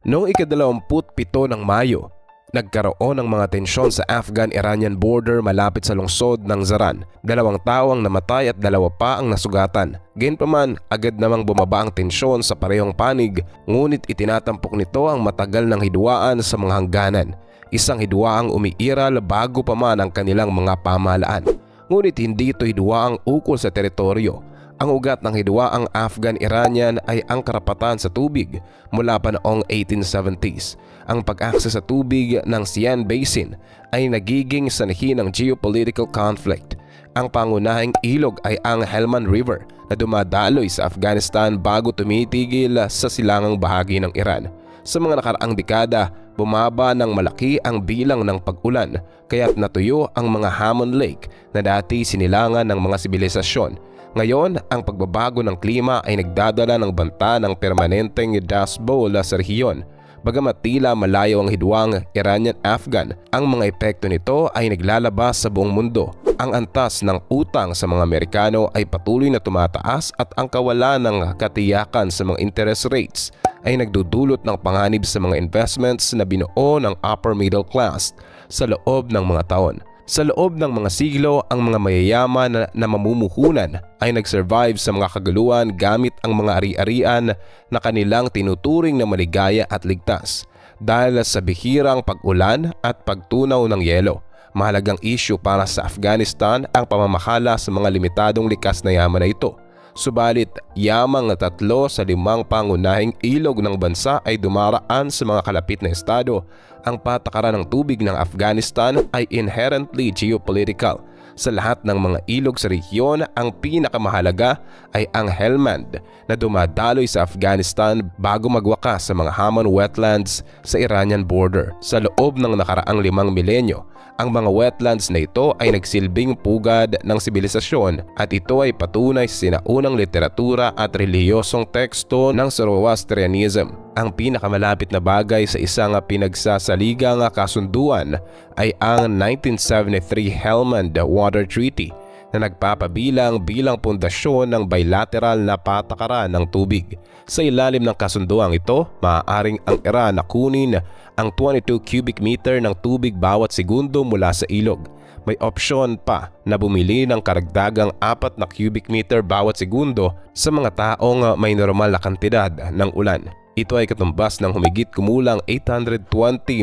Noong ika-27 ng Mayo, nagkaroon ng mga tensyon sa Afghan-Iranian border malapit sa lungsod ng Zaran. 2 tao ang namatay at 2 pa ang nasugatan. Gayunpaman, agad namang bumaba ang tensyon sa parehong panig, ngunit itinatampok nito ang matagal ng hidwaan sa mga hangganan. Isang hidwaang umiiral bago pa man ang kanilang mga pamahalaan. Ngunit hindi ito hidwaang ukol sa teritoryo. Ang ugat ng hidwaang Afghan-Iranian ay ang karapatan sa tubig mula pa noong 1870s. Ang pag-akses sa tubig ng Sian Basin ay nagiging sanhi ng geopolitical conflict. Ang pangunahing ilog ay ang Helmand River na dumadaloy sa Afghanistan bago tumitigil sa silangang bahagi ng Iran. Sa mga nakaraang dekada, bumaba ng malaki ang bilang ng pag-ulan kaya't natuyo ang mga Hammond Lake na dati sinilangan ng mga sibilisasyon. Ngayon, ang pagbabago ng klima ay nagdadala ng banta ng permanenteng Dust Bowl sa rehiyon. Bagamat tila malayo ang hidwang Iranian-Afghan, ang mga epekto nito ay naglalabas sa buong mundo. Ang antas ng utang sa mga Amerikano ay patuloy na tumataas at ang kawalan ng katiyakan sa mga interest rates ay nagdudulot ng panganib sa mga investments na binuo ng upper middle class sa loob ng mga taon. Sa loob ng mga siglo, ang mga mayayaman na mamumuhunan ay nag-survive sa mga kaguluhan gamit ang mga ari-arian na kanilang tinuturing na maligaya at ligtas. Dahil sa bihirang pag-ulan at pagtunaw ng yelo, mahalagang issue para sa Afghanistan ang pamamahala sa mga limitadong likas na yaman na ito. Subalit, yamang 3 sa 5 pangunahing ilog ng bansa ay dumaraan sa mga kalapit na estado. Ang patakaran ng tubig ng Afghanistan ay inherently geopolitical. Sa lahat ng mga ilog sa rehiyon, ang pinakamahalaga ay ang Helmand na dumadaloy sa Afghanistan bago magwakas sa mga Hammond wetlands sa Iranian border. Sa loob ng nakaraang 5 milenyo, ang mga wetlands na ito ay nagsilbing pugad ng sibilisasyon at ito ay patunay sa sinaunang literatura at relihiyosong teksto ng Zoroastrianism. Ang pinakamalapit na bagay sa isang pinagsasaligang kasunduan ay ang 1973 Helmand Water Treaty na nagpapabilang bilang pundasyon ng bilateral na patakaran ng tubig. Sa ilalim ng kasunduang ito, maaaring ang Iran na kunin ang 22 cubic meter ng tubig bawat segundo mula sa ilog. May opsyon pa na bumili ng karagdagang 4 na cubic meter bawat segundo sa mga taong may normal na kantidad ng ulan. Ito ay katumbas ng humigit kumulang 820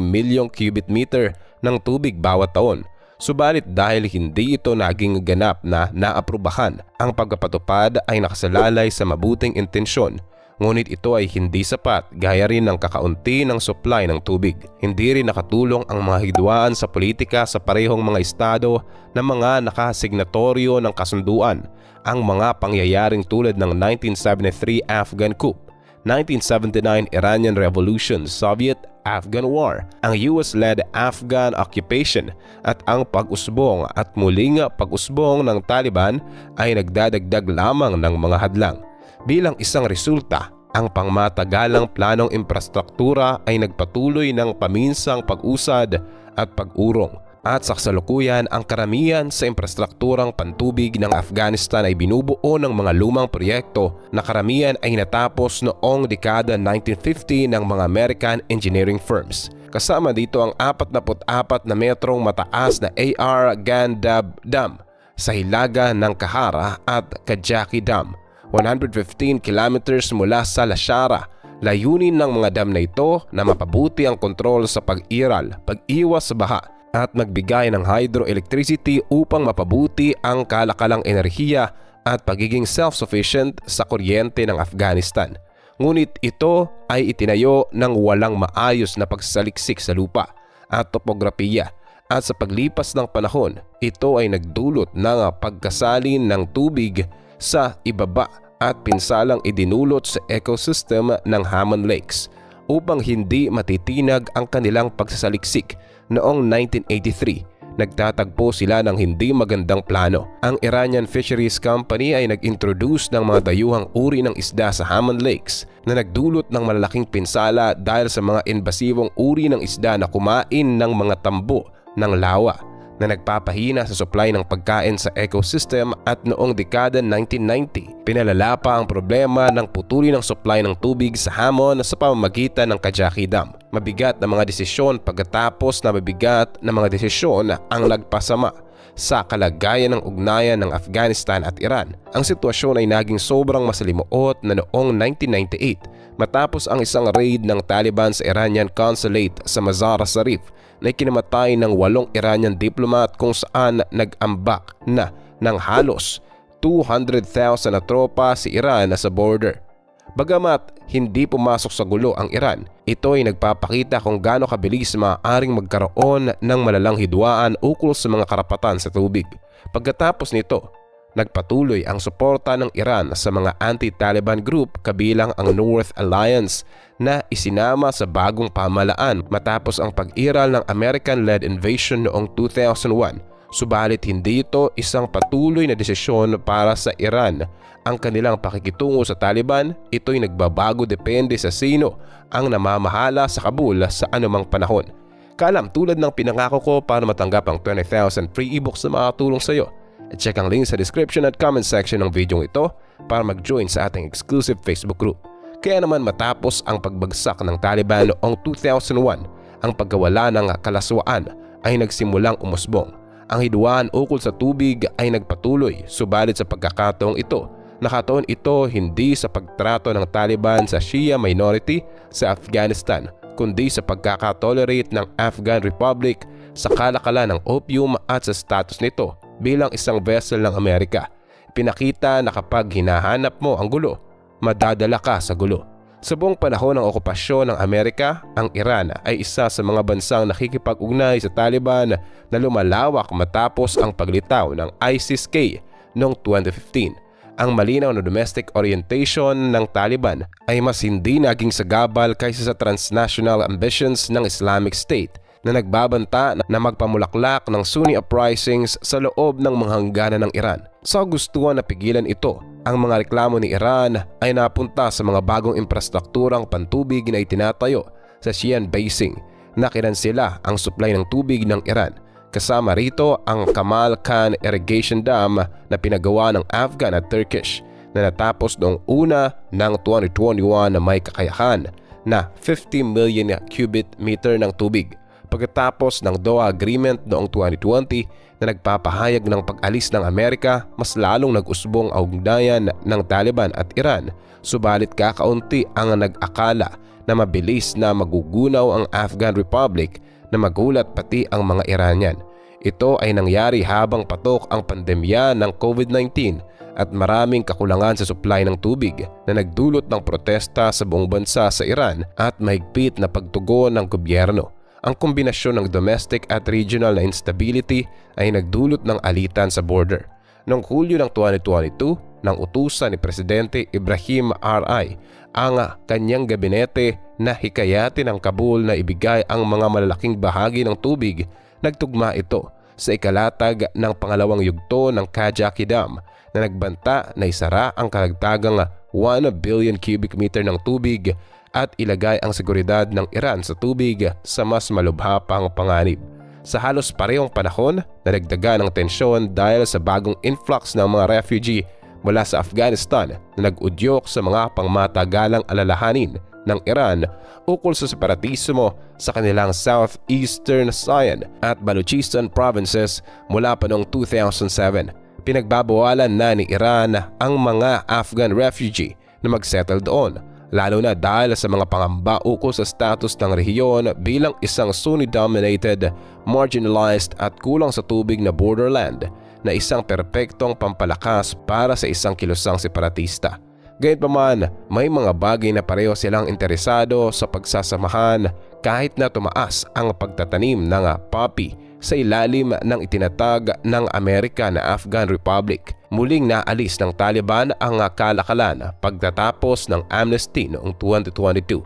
milyong cubic meter ng tubig bawat taon. Subalit dahil hindi ito naging ganap na naaprubahan, ang pagpapatupad ay nakasalalay sa mabuting intensyon. Ngunit ito ay hindi sapat gaya rin ng kakaunti ng supply ng tubig. Hindi rin nakatulong ang mga hidwaan sa politika sa parehong mga estado na mga nakasignatoryo ng kasunduan. Ang mga pangyayaring tulad ng 1973 Afghan coup, 1979 Iranian Revolution, Soviet-Afghan War, ang US-led Afghan occupation at ang pag-usbong at muling pag-usbong ng Taliban ay nagdadagdag lamang ng mga hadlang. Bilang isang resulta, ang pangmatagalang planong infrastruktura ay nagpatuloy ng paminsang pag-usad at pag-urong. At sa kasalukuyan, ang karamihan sa infrastrukturang pantubig ng Afghanistan ay binubuo ng mga lumang proyekto na karamihan ay natapos noong dekada 1950 ng mga American engineering firms. Kasama dito ang 44 na metrong mataas na A.R. Gandab Dam sa hilaga ng Kahara at Kajaki Dam, 115 kilometers mula sa Lashara. Layunin ng mga dam na ito na mapabuti ang kontrol sa pag-iral, pag-iwas sa baha at magbigay ng hydroelectricity upang mapabuti ang kalakalang enerhiya at pagiging self-sufficient sa kuryente ng Afghanistan. Ngunit ito ay itinayo ng walang maayos na pagsasaliksik sa lupa at topografiya, at sa paglipas ng panahon, ito ay nagdulot ng pagkasalin ng tubig sa ibaba at pinsalang idinulot sa ecosystem ng Hammond Lakes upang hindi matitinag ang kanilang pagsasaliksik. Noong 1983, nagtatagpo sila ng hindi magandang plano. Ang Iranian Fisheries Company ay nag-introduce ng mga dayuhang uri ng isda sa Hammond Lakes na nagdulot ng malalaking pinsala dahil sa mga invasibong uri ng isda na kumain ng mga tambo ng lawa. na nagpapahina sa supply ng pagkain sa ecosystem at noong dekada 1990, pinalala pa ang problema ng putuli ng supply ng tubig sa hamon sa pamamagitan ng Kajaki Dam. Mabigat na mga desisyon pagkatapos na mabigat na mga desisyon ang nagpasama sa kalagayan ng ugnayan ng Afghanistan at Iran. Ang sitwasyon ay naging sobrang masalimuot na noong 1998 matapos ang isang raid ng Taliban sa Iranian consulate sa Mazar-i-Sharif na ikinamatay ng 8 Iranian diplomat kung saan nag-ambak na ng halos 200,000 na tropa si Iran sa border. Bagamat hindi pumasok sa gulo ang Iran, ito ay nagpapakita kung gaano kabilis maaaring magkaroon ng malalang hidwaan ukol sa mga karapatan sa tubig. Pagkatapos nito, nagpatuloy ang suporta ng Iran sa mga anti-Taliban group kabilang ang North Alliance na isinama sa bagong pamahalaan matapos ang pag-iral ng American-led invasion noong 2001. Subalit hindi ito isang patuloy na desisyon para sa Iran. Ang kanilang pakikitungo sa Taliban, ito'y nagbabago depende sa sino ang namamahala sa Kabul sa anumang panahon. Kaalam, tulad ng pinangako ko para matanggap ang 20,000 free ebooks na makatulong sa iyo. Check ang link sa description at comment section ng video ito para mag-join sa ating exclusive Facebook group. Kaya naman matapos ang pagbagsak ng Taliban noong 2001, ang pagkawala ng kalaswaan ay nagsimulang umusbong. Ang hidwaan ukol sa tubig ay nagpatuloy, subalit sa pagkakataong ito, nakataon ito hindi sa pagtrato ng Taliban sa Shia minority sa Afghanistan, kundi sa pagkakatolerate ng Afghan Republic sa kalakalan ng opium at sa status nito bilang isang vessel ng Amerika. Pinakita na kapag hinahanap mo ang gulo, madadala ka sa gulo. Sa buong panahon ng okupasyon ng Amerika, ang Iran ay isa sa mga bansang nakikipag-ugnay sa Taliban na lumalawak matapos ang paglitaw ng ISIS-K noong 2015. Ang malinaw na domestic orientation ng Taliban ay mas hindi naging sagabal kaysa sa transnational ambitions ng Islamic State na nagbabanta na magpamulaklak ng Sunni uprisings sa loob ng mga hangganan ng Iran. Sa gustuhan na pigilan ito, ang mga reklamo ni Iran ay napunta sa mga bagong infrastrukturang pantubig na itinatayo sa Shian Basin na kinansela ang supply ng tubig ng Iran. Kasama rito ang Kamal Khan Irrigation Dam na pinagawa ng Afghan at Turkish na natapos noong una ng 2021 na may kakayahan na 50 million cubic meter ng tubig. Pagkatapos ng Doha Agreement noong 2020 na nagpapahayag ng pag-alis ng Amerika, mas lalong nag-usbong ang ugnayan ng Taliban at Iran, subalit kakaunti ang nag-akala na mabilis na magugunaw ang Afghan Republic na magulat pati ang mga Iranian. Ito ay nangyari habang patok ang pandemya ng COVID-19 at maraming kakulangan sa supply ng tubig na nagdulot ng protesta sa buong bansa sa Iran at mahigpit na pagtugon ng gobyerno. Ang kombinasyon ng domestic at regional na instability ay nagdulot ng alitan sa border. Noong Hulyo ng 2022, nang utusan ni Presidente Ibrahim R.I. ang kanyang gabinete na hikayatin ang Kabul na ibigay ang mga malalaking bahagi ng tubig, nagtugma ito sa ikalatag ng pangalawang yugto ng Kajaki Dam na nagbanta na isara ang karagtagang 1 billion cubic meter ng tubig at ilagay ang seguridad ng Iran sa tubig sa mas malubha pang panganib. Sa halos parehong panahon, nadagdagan ang tensyon dahil sa bagong influx ng mga refugee mula sa Afghanistan na nag-udyok sa mga pangmatagalang alalahanin ng Iran ukol sa separatismo sa kanilang southeastern Sian at Balochistan provinces mula pa noong 2007. Pinagbabawalan na ni Iran ang mga Afghan refugee na magsettle doon, lalo na dahil sa mga pangamba ukol sa status ng rehiyon bilang isang Sunni-dominated, marginalized at kulang sa tubig na borderland na isang perpektong pampalakas para sa isang kilusang separatista. Gayunpaman, may mga bagay na pareho silang interesado sa pagsasamahan kahit na tumaas ang pagtatanim ng poppy sa ilalim ng itinatag ng Amerika na Afghan Republic. Muling naalis ng Taliban ang kalakalan pagtatapos ng amnesty noong 2022.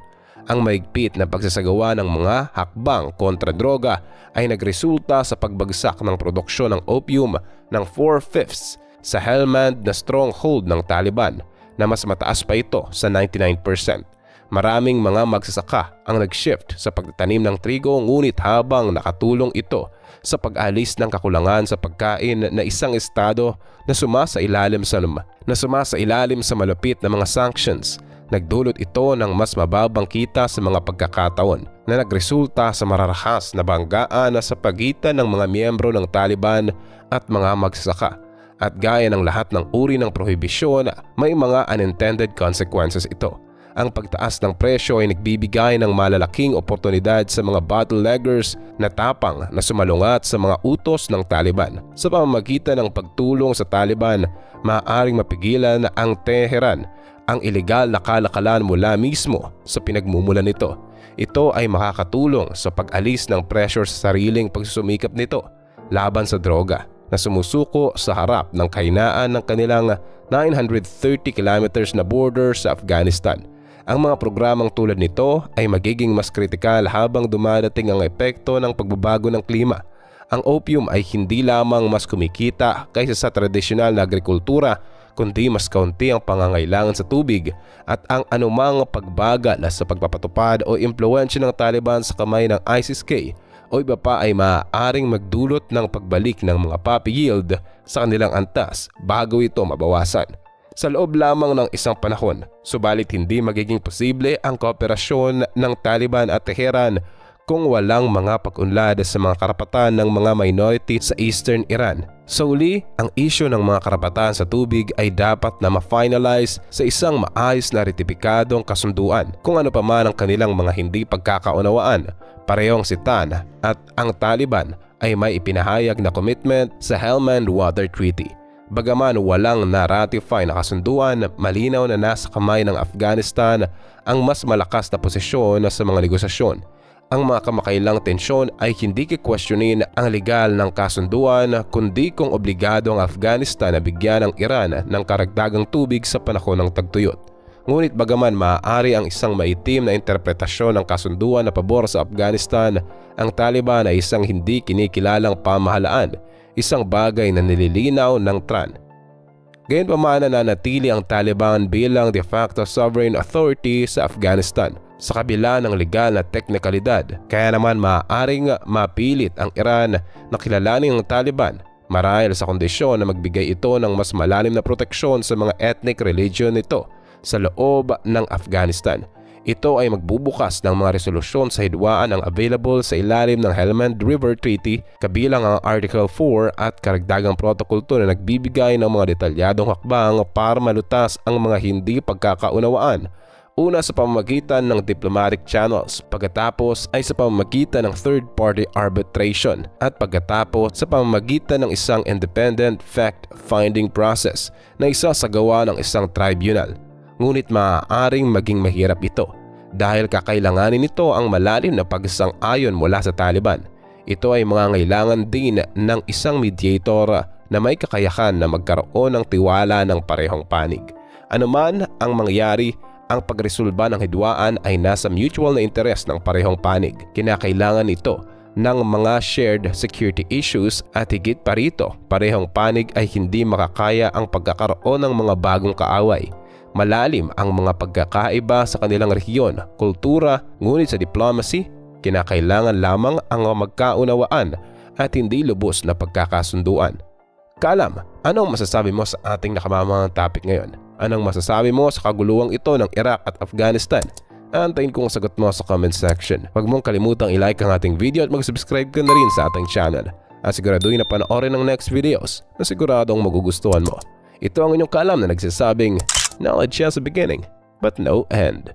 Ang mahigpit na pagsasagawa ng mga hakbang kontra droga ay nagresulta sa pagbagsak ng produksyon ng opium ng 4/5 sa Helmand na stronghold ng Taliban na mas mataas pa ito sa 99%. Maraming mga magsasaka ang nag-shift sa pagtatanim ng trigo, ngunit habang nakatulong ito sa pag-alis ng kakulangan sa pagkain na isang estado na sumasailalim sa malupit na mga sanctions, nagdulot ito ng mas mababang kita sa mga pagkakataon na nagresulta sa mararahas na banggaan sa pagitan ng mga miyembro ng Taliban at mga magsasaka. At gaya ng lahat ng uri ng prohibisyon, may mga unintended consequences ito. Ang pagtaas ng presyo ay nagbibigay ng malalaking oportunidad sa mga bootleggers na tapang na sumalungat sa mga utos ng Taliban. Sa pamamagitan ng pagtulong sa Taliban, maaaring mapigilan ang Tehran ang ilegal na kalakalan mula mismo sa pinagmumulan nito. Ito ay makakatulong sa pag-alis ng pressure sa sariling pagsusumikap nito laban sa droga na sumusuko sa harap ng kahinaan ng kanilang 930 kilometers na border sa Afghanistan. Ang mga programang tulad nito ay magiging mas kritikal habang dumadating ang epekto ng pagbabago ng klima. Ang opium ay hindi lamang mas kumikita kaysa sa tradisyonal na agrikultura, kundi mas kaunti ang pangangailangan sa tubig, at ang anumang pagbagal sa pagpapatupad o impluwensya ng Taliban sa kamay ng ISIS-K o iba pa ay maaaring magdulot ng pagbalik ng mga poppy yield sa kanilang antas bago ito mabawasan. Sa loob lamang ng isang panahon, subalit hindi magiging posible ang kooperasyon ng Taliban at Tehran kung walang mga pag-unlad sa mga karapatan ng mga minority sa Eastern Iran. Sa uli, ang isyu ng mga karapatan sa tubig ay dapat na ma-finalize sa isang maayos na retipikadong kasunduan. Kung ano pa man ang kanilang mga hindi pagkakaunawaan, parehong si Tan at ang Taliban ay may ipinahayag na commitment sa Helmand Water Treaty. Bagaman walang na-ratify na kasunduan, malinaw na nasa kamay ng Afghanistan ang mas malakas na posisyon sa mga negosasyon. Ang mga kamakailang tensyon ay hindi kikwestiyonin ang legal ng kasunduan, kundi kung obligado ang Afghanistan na bigyan ng Iran ng karagdagang tubig sa panahon ng tagtuyot. Ngunit bagaman maaari ang isang maitim na interpretasyon ng kasunduan na pabor sa Afghanistan, ang Taliban ay isang hindi kinikilalang pamahalaan, isang bagay na nililinaw ng Tran. Gayunpaman nananatili ang Taliban bilang de facto sovereign authority sa Afghanistan sa kabila ng legal na teknikalidad, kaya naman maaaring mapilit ang Iran na kilalanin ang Taliban marahil sa kondisyon na magbigay ito ng mas malalim na proteksyon sa mga ethnic religion nito sa loob ng Afghanistan. Ito ay magbubukas ng mga resolusyon sa hidwaan ang available sa ilalim ng Helmand River Treaty, kabilang ang Article 4 at karagdagang protocol 2 na nagbibigay ng mga detalyadong hakbang para malutas ang mga hindi pagkakaunawaan. Una sa pamamagitan ng diplomatic channels, pagkatapos ay sa pamamagitan ng third-party arbitration, at pagkatapos sa pamamagitan ng isang independent fact-finding process na isasagawa ng isang tribunal. Ngunit maaaring maging mahirap ito dahil kakailanganin nito ang malalim na pagsang-ayon mula sa Taliban. Ito ay mangangailangan din ng isang mediator na may kakayahan na magkaroon ng tiwala ng parehong panig. Anuman ang mangyari, ang pagresolba ng hidwaan ay nasa mutual na interes ng parehong panig. Kinakailangan ito ng mga shared security issues at higit pa rito, parehong panig ay hindi makakaya ang pagkakaroon ng mga bagong kaaway. Malalim ang mga pagkakaiba sa kanilang rehiyon, kultura, ngunit sa diplomacy, kinakailangan lamang ang magkaunawaan at hindi lubos na pagkakasunduan. Kalam, anong masasabi mo sa ating nakamamangang topic ngayon? Anong masasabi mo sa kaguluhang ito ng Iraq at Afghanistan? Antayin kong sagot mo sa comment section. Huwag mong kalimutang i-like ang ating video at mag-subscribe ka na rin sa ating channel. At siguraduhin na panoorin ang next videos na siguradong magugustuhan mo. Ito ang inyong kalam na nagsasabing, knowledge has a beginning, but no end.